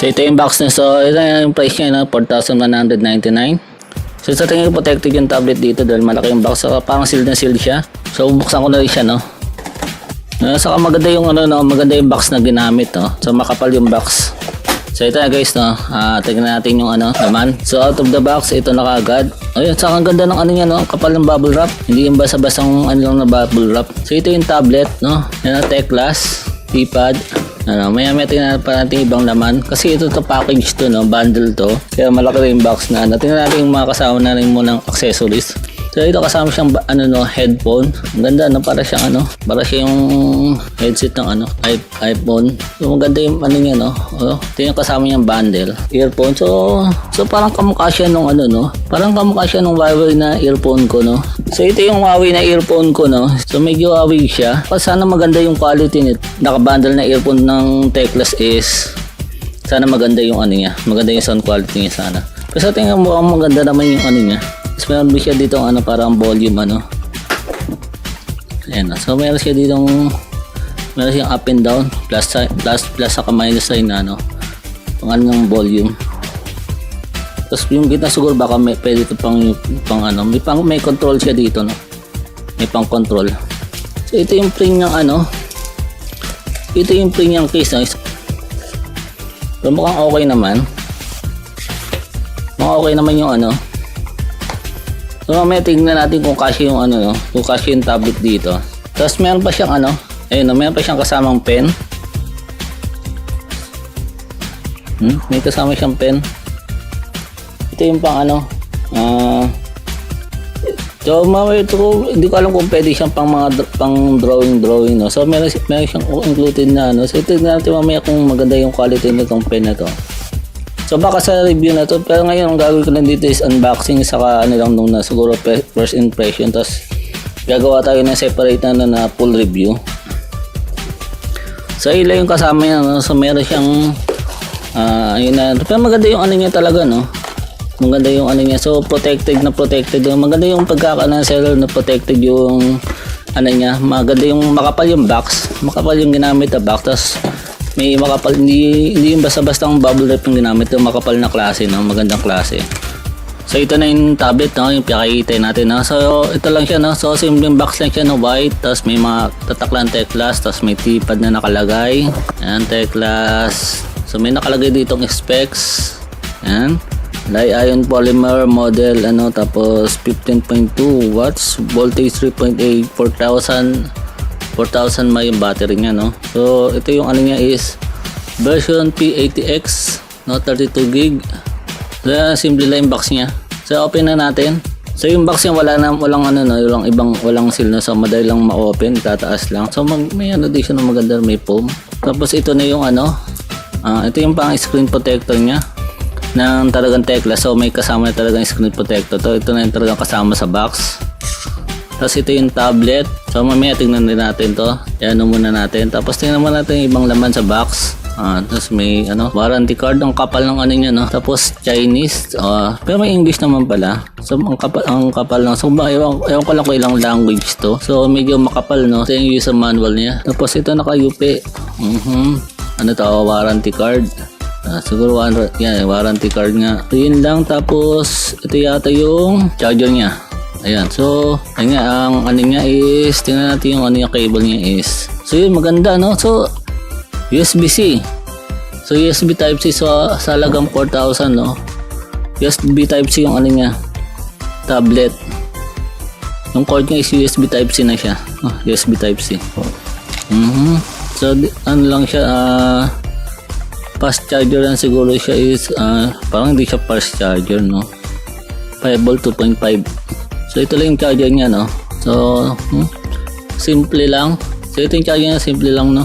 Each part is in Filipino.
So ito yung box na. So ito yung price niya na 4,199. So sa tingin ko protected yung tablet dito dahil malaki yung box. So parang sealed na sealed siya. So buksan ko na rin siya, no. Saka maganda yung maganda yung box na ginamit, no. So makapal yung box. So ito na guys, no. Tingnan natin yung naman. So out of the box, ito na kaagad. Ayun, saka ang ganda ng niya, no. Kapal ng bubble wrap. Hindi yung basa-basang lang na bubble wrap. So ito yung tablet, no. Yan na Teclast P80x. Maya tingnan pa natin ibang laman kasi ito package to, no, bundle to, kaya malaki rin yung box na tingnan natin yung mga kasama na rin mo ng accessories. So ito kasama siyang headphone. Ang ganda, no, para siyang para siyang headset ng iPhone. So maganda yung niya, no. Ito yung kasama niyang bundle, earphone. So parang kamukha siya nung parang kamukha siya nung Huawei na earphone ko, no. So ito yung Huawei na earphone ko, no. So medyo Huawei siya. Sana maganda yung quality nito. Naka-bundle na earphone ng Teclast is sana maganda yung niya. Maganda yung sound quality niya sana. Kasi tingnan mo maganda naman yung niya. Tapos meron siya dito parang volume Ayan, so meron siya dito meron siyang up and down, plus saka minus sign na pang ng volume. Tapos yung gitna siguro baka pwede ito may control siya dito, no. May pang control. So ito yung spring ng ito yung spring ng case, no. So mukhang okay naman. Okay naman yung So mamaya tingnan natin kung kasya yung kung kasya yung tablet dito. Tapos meron pa siyang ayun, meron pa siyang kasamang pen. May kasama siyang pen. Ito yung pang so mamaya ito, hindi ko alam kung pwede siyang pang drawing, no. So meron siyang included na So tingnan natin mamaya kung maganda yung quality nitong pen na to. So baka sa review na to, pero ngayon ang gagawin ko lang dito is unboxing, saka lang nung siguro first impression, tapos gagawa tayo ng separate na full review. So ilan yung kasama niya, no? So meron siyang ayun na, pero maganda yung niya talaga, no. Maganda yung niya, so protected. Maganda yung pagkaka-seller na protected yung niya. Maganda yung makapal yung box, makapal yung ginamit na box, tapos may makapal, hindi yung basta-bastang bubble wrap yung ginamit, yung makapal na klase, no, magandang klase. So ito na yung tablet, no, yung pinakikita natin, no. So ito lang siya, no. So simpleng box lang siya, no, white, tapos may mga tataklan Teclast, tapos may T-pad na nakalagay. Ayan, Teclast. So may nakalagay ditong specs. Ayan, Li-Polymer model, tapos 15.2 watts, voltage 3.8, 4,000 mAh yung battery niya, no. So ito yung niya is version P80x, no, 32 gig. So simple lang yung box niya. So open na natin. So yung box niya walang walang seal, no. So madali lang ma-open, tataas lang. So may din siya na maganda, may foam. Tapos ito na yung ito yung pang screen protector niya ng talagang Teclast. So may kasama na talagang screen protector to. Ito na yung talagang kasama sa box. Tapos ito yung tablet. So mamaya tingnan din natin to. Ayan muna natin. Tapos tingnan naman natin yung ibang laman sa box. Tapos may warranty card. Ang kapal ng niya, no. Tapos Chinese. Pero may English naman pala. So ang kapal lang. So ewan ko lang kung ilang language to. So medyo makapal, no. Ito yung user manual niya. Tapos ito naka-UP. Warranty card. Siguro warranty card nga. So yun lang. Tapos ito yata yung charger niya. Ayan, so ayun nga, ang niya is, tingnan natin yung yung cable niya is, so yun, maganda, no. So USB-C, so USB Type-C, so sa halagang 4,000, no. USB Type-C yung niya, tablet. Yung cord niya is USB Type-C na siya, USB Type-C. So lang siya, fast charger lang siguro siya is, parang hindi siya fast charger, no. 5 volt 2.5. So ito lang yung charger niya, no. So simple lang. So ito yung charger niya, simple lang, no.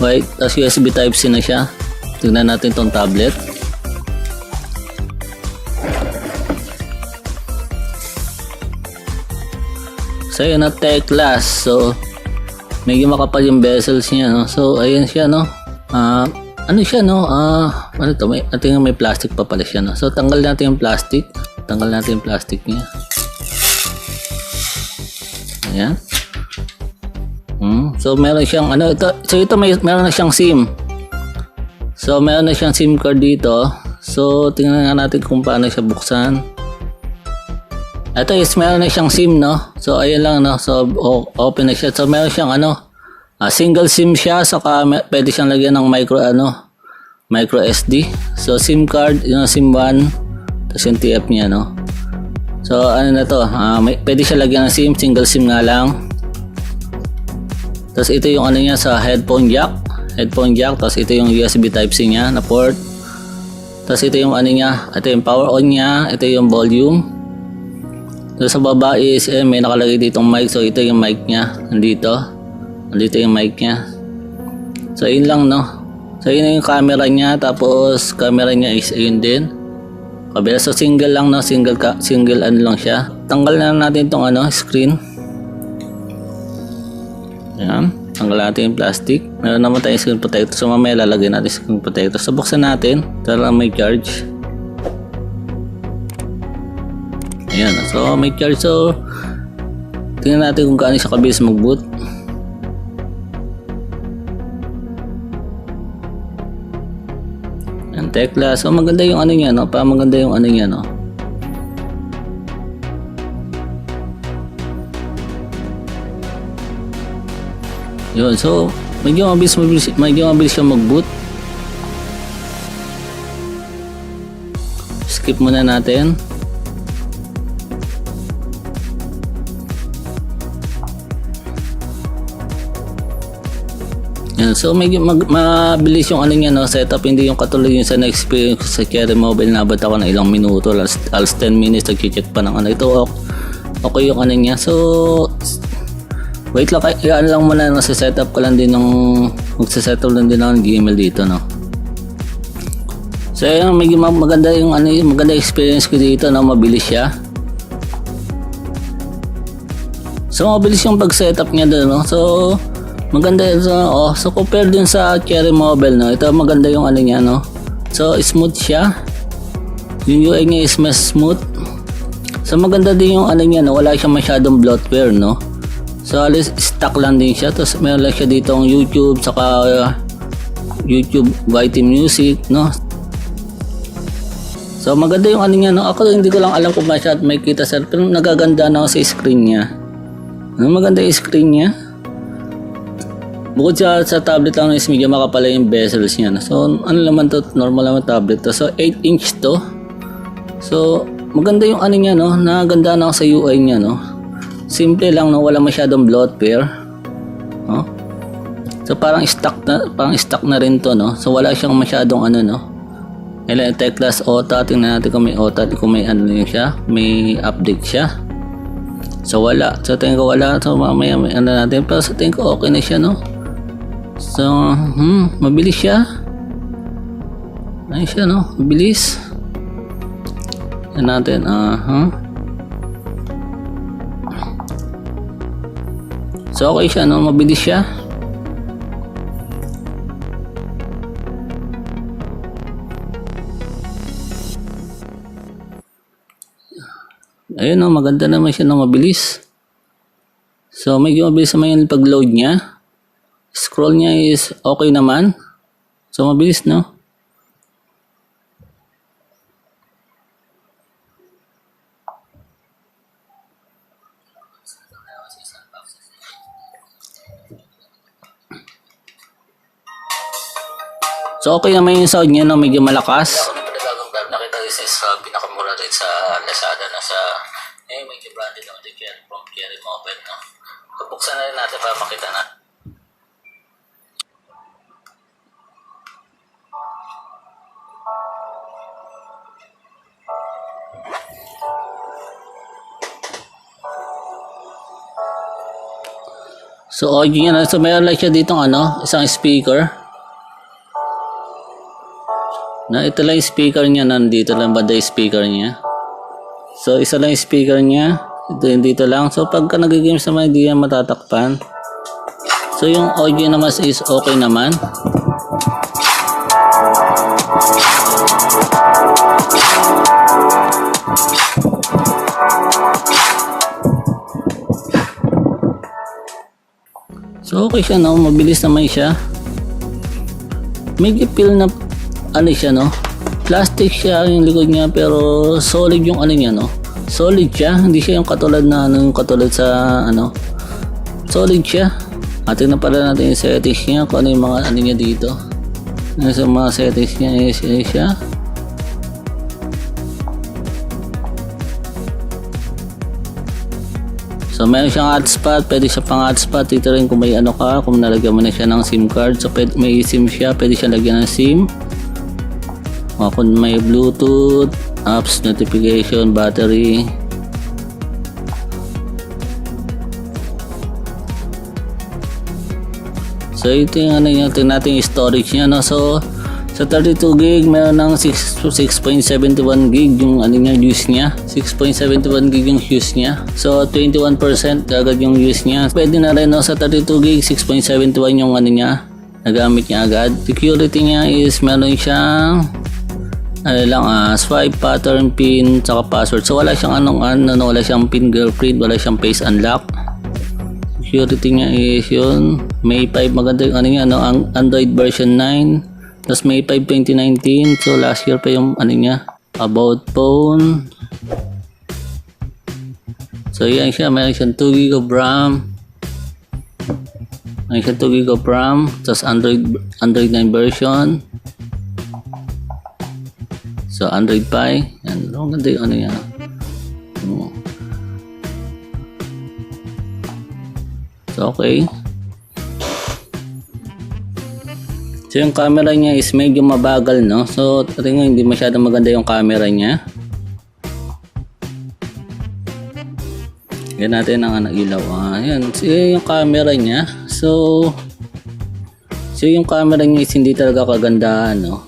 White, tapos USB Type-C na siya. Tingnan natin tong tablet. So yun na, Teclast. So medyo makapal yung bezels niya, no. So ayun siya, no. Siya, no. May plastic pa pala siya, no. So tanggal natin yung plastic. Niya. Ayan. So meron siyang ito meron na siyang SIM. So meron na siyang SIM card dito. So tingnan nga natin kung paano siya buksan. Ito is meron na siyang SIM, no. So ayun lang, no. So open na siya. So meron siyang single SIM siya, saka pwede siyang lagyan ng micro SD. So SIM card, SIM 1, tapos yung TF niya, no. So ano na to, pwede siya lagyan ng SIM, single SIM nga lang. Tapos ito yung niya sa headphone jack, tapos ito yung USB Type-C niya na port. Tapos ito yung niya, ito yung power on niya, ito yung volume. Tapos sa baba is may nakalagay ditong mic, so ito yung mic niya, nandito yung mic niya. So yun lang, no. So yun yung camera niya, tapos camera niya is ayun din. Kabila, so single lang, no, single lang siya. Tanggal na natin itong screen. Ayan, tanggal natin yung plastic. Meron naman tayong screen protector, so mamaya lalagay natin screen protector. So buksan natin, para may charge. Ayan, so may charge. So tingnan natin kung gaano siya kabilis mag-boot. Ang Teclast, so maganda yung niya, no? Maganda yung niya, no? Yun, so medyo mabilis siya mag-boot. Skip muna natin. Yan, so medyo mabilis yung niya, no, setup, hindi yung katulad yung sa na-experience sa Cherry Mobile, nabot ako ng ilang minuto, alas 10 minutes nag-check pa ng ito. Okay yung niya. So wait lang, kaya lang muna, nasa setup ko lang din magsa-settle lang din ng Gmail dito, no. So ayun, medyo maganda yung maganda experience ko dito, no, mabilis siya. So mabilis yung pag-setup niya doon, no. So maganda yun. So compare din sa Cherry Mobile, no, ito maganda yung niya, no. So smooth siya, yung UI niya is mas smooth. So maganda din yung niya, no, wala siyang masyadong bloatware, no. So alis stock lang din siya. Tapos meron lang siya dito ang YouTube, saka YouTube YT Music, no. So maganda yung niya, no. Ako hindi ko lang alam kung masyad may kita sir, pero nagaganda na sa screen niya, no. Maganda yung screen niya. Bukod sa tablet lang is medyo makapal yung bezels niya, no? So naman to, normal naman tablet to. So 8-inch to. So maganda yung niya, no. Naganda na sa UI niya, no. Simple lang, no, wala masyadong bloatware, no. So parang stock na rin to, no. So wala siyang masyadong no. Teclast OTA, tingnan natin kung may OTA, kung may siya, may update siya. So wala. So tingin ko wala. So mamaya may natin, pero sa tingin ko okay na siya, no. So mabilis siya. Ayun siya, no, mabilis. Yan natin, So okay siya, no, mabilis siya. Ayun, no, maganda naman siya, no, mabilis. So medyo mabilis naman yung pag-load niya. Scroll niya is okay naman. So mabilis, no. So okay naman yung sound niya, no, medyo malakas. Nakita rin sa pinakamura rin sa Lazada na sa medyo branded naman din from Cherry Mobile, no. Buksan na rin natin para makita na. So audio niya, so mayroon lang siya ditong isang speaker. Na ito lang yung speaker niya, nandito lang banda yung speaker niya. So isa lang yung speaker niya, ito yung dito lang. So pagka nag-games naman, hindi yan matatakpan. So yung audio naman is okay naman. So okay siya, no, mabilis naman siya. Medyo ano siya, no? Plastic siya yung likod niya, pero solid yung ano niya, no? Solid siya, hindi siya yung katulad na ano, yung katulad sa ano. Solid siya. At tingnan pala natin yung settings niya, kung ano yung mga ano niya dito. Ano sa mga settings niya is siya. So meron siyang hotspot, pwede siya pang hotspot. Dito rin kung may ano ka, kung nalagyan mo na siya ng SIM card. So may SIM siya, pwede siya lagyan ng SIM. O kung may Bluetooth, apps, notification, battery. So ito yung ano niya, tingnan natin yung storage niya, no? So sa 32 gig, meron ng 6.71 gig yung ano niya, use niya. 6.71 gig yung use niya. So 21% agad yung use niya. Pwede na rin, no, sa 32 gig, 6.71 yung ano niya, nagamit niya agad. Security niya is meron siyang swipe, pattern, pin, saka password. So wala siyang wala siyang fingerprint, wala siyang face unlock. Security niya is yun. May 5, maganda yung ano niya, no, ang Android version 9. Tapos May 5, 2019. So last year pa yung ano niya. About phone. So yan siya. Meron siyang 2 GB of RAM. Meron siyang 2 GB of RAM. Tapos Android 9 version. So Android Pie. Yan. Ang ganda yung ano niya. So okay. So yung camera niya is medyo mabagal, no? So tingnan, hindi masyadong maganda yung camera niya. Yan natin ang ilaw. Ayan. So yung camera niya. So yung camera niya is hindi talaga kagandahan, no?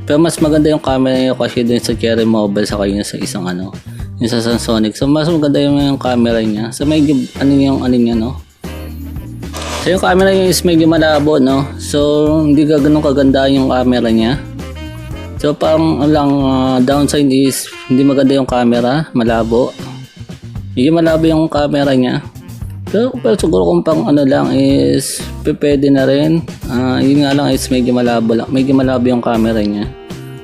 Pero mas maganda yung camera niya kasi dun sa Cherry Mobile sa kanya sa isang ano, yung sa Samsonic. So mas maganda yung camera niya. So medyo yung ano niya, no? So yung camera niya is medyo malabo, no? So hindi ganun kaganda yung camera niya. So parang lang downside is hindi maganda yung camera, malabo. Medyo malabo yung camera niya. Pero siguro kung pang ano lang is pwede na rin. Yun nga lang is medyo malabo lang. Medyo malabo yung camera niya.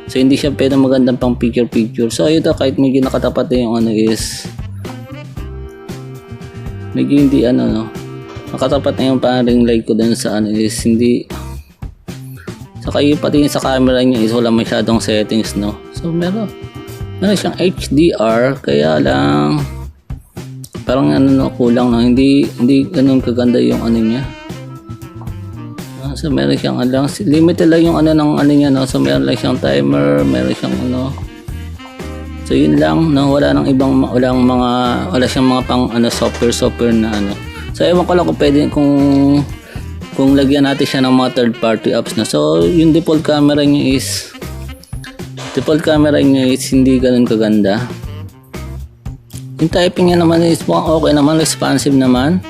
So hindi siya pwede magandang pang picture. So ito kahit medyo nakatapat na yung ano is medyo hindi ano, no? Nakatapat na yung parang light ko dun sa ano is hindi. Saka yung pati sa camera niya is wala masyadong settings, no? So meron siyang HDR, kaya lang parang ano, no, kulang, no? Hindi ganun kaganda yung ano niya. So meron siyang lang limited lang yung ano ng ano niya, no? So meron lang siyang timer, meron siyang ano. So yun lang, no? Wala siyang mga pang ano software na ano. So ewan ko lang kung pwede kung lagyan natin siya ng mga third party apps na. So yung default camera niya is hindi ganun kaganda. Yung typing niya naman is mukhang okay naman, responsive naman.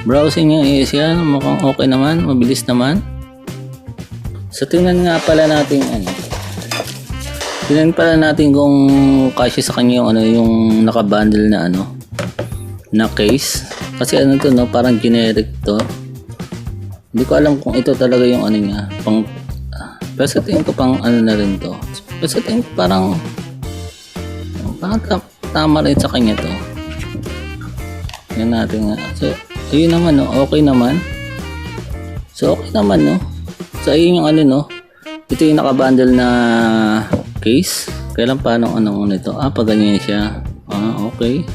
Browsing niya is yan, mukhang okay naman, mabilis naman. So tingnan nga pala natin kung kasya sa kanya yung ano, yung naka-bundle na ano, na case. Kasi ano to, no, parang generic to. Hindi ko alam kung ito talaga yung ano niya, pero sa tingin ko pang ano na rin to. Pero sa tingin ko parang tama rin sa kanya to. Yan natin nga. So ayun naman, no, okay naman. So okay naman, no. So ayun yung ano, no. Ito yung naka-bundle na case. Kailan paano ano nito? Pag ganyan siya. Okay.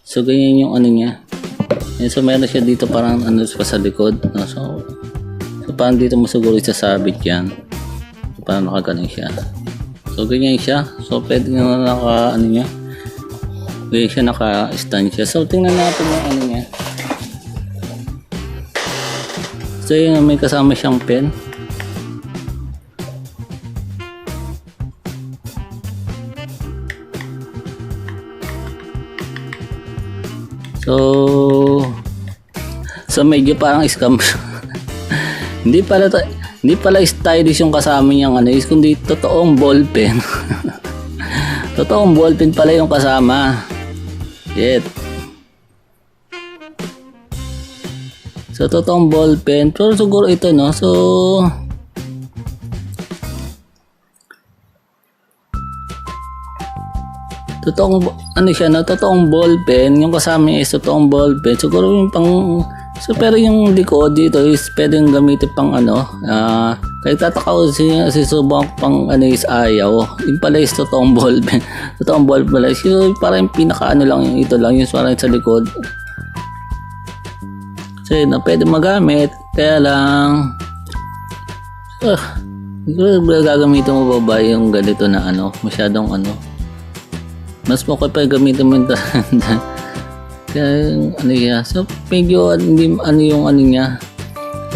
So ganyan yung ano niya. And so meron siya dito parang ano pa sa likod. No? So parang dito mo siguro isasabit yan. So, parang nakaganon siya. So ganyan siya. So pwede na naka ano niya. Ganyan siya, naka-stand siya. So tingnan natin yung ano niya. So yun, may kasama siyang pen. So medyo parang scam. hindi pala stylish yung kasama niyang ano, is kundi totoong ballpen. Totoong ballpen pala yung kasama. Yet. So totoong ballpen, pero siguro ito no. So totoong ano siya no, totoong ballpen, yung kasama niya is totoong ballpen. Siguro yung pang so pero yung likod dito is pwedeng gamitin pang ano, kahit tatakaw si subang pang ano is ayaw. Yung pala is totoong ballpen. Totoong ballpen pala. So parang pinaka ano lang yung ito lang, yung parang sa likod. So yun na, pwede magamit, kaya lang gagamitin mo ba ba yung ganito na ano, masyadong ano, mas okay pa gamitin mo yung kaya ano niya, so medyo hindi ano yung ano niya,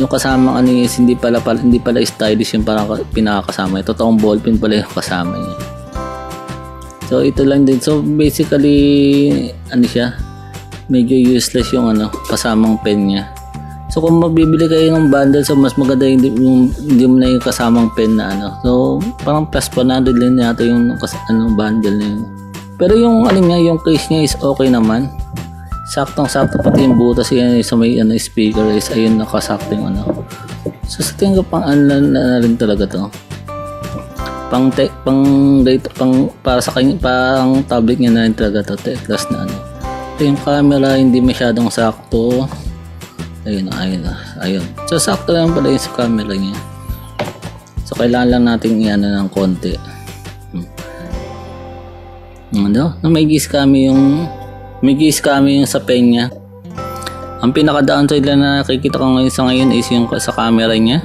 yung kasama ano niya, hindi pala stylish yung parang pinakakasama niya, totoong ballpen pala yung kasama niya. So ito lang din, so basically ano siya, medyo useless yung ano, kasamang pen niya. So kung mabibili kayo ng bundle, so mas maganda hindi mo na yung kasamang pen na ano. So parang plus 100 lang yata yung ano, bundle na yun. Pero yung ano niya, yung case niya is okay naman. Saktong-sakto pati yung butas yan sa may ano, speaker is ayun, nakasakto yung ano. So sa tingin ko pang ano na rin talaga to. Pang para sa kanya, pang tablet niya na rin talaga to, Teclast na ano. Yung camera hindi masyadong sakto. Ayun. So sakto lang pala yung sa camera niya. So kailangan lang natin i-ano ng konti. Ano? May giskami yung sa pen niya. Ang pinaka-downside lang na nakikita ko ngayon sa ngayon is yung sa camera niya.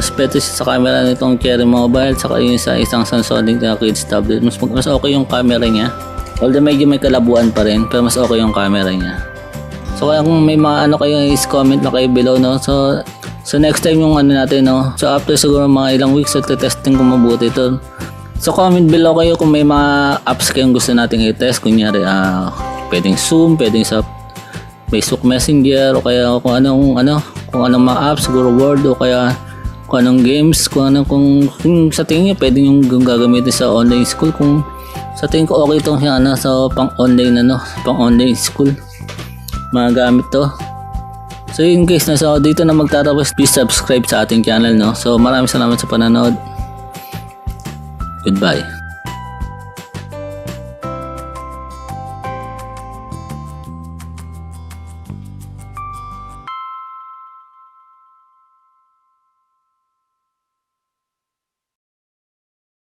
Especially sa camera nitong Cherry Mobile, saka yung sa isang Samsung na kids tablet. Mas okay yung camera niya. Although medyo may kalabuan pa rin, pero mas okay yung camera niya. So kaya kung may mga ano kayo, is comment na kayo below, no. So next time yung ano natin, no. So after siguro mga ilang weeks, so testing ko mabuti ito. So comment below kayo kung may mga apps kayong gusto nating i-test. Kunyari pwedeng Zoom, pwedeng sa Facebook Messenger, o kaya kung anong mga apps, siguro Word, o kaya kung anong games, kung sa tingin nyo pwedeng yung gagamitin sa online school. Kung sa tingin ko okay itong sa pang online school magamit to. So yun guys, so dito na magtatapos. Please subscribe sa ating channel, no. So maraming salamat sa panonood. Goodbye.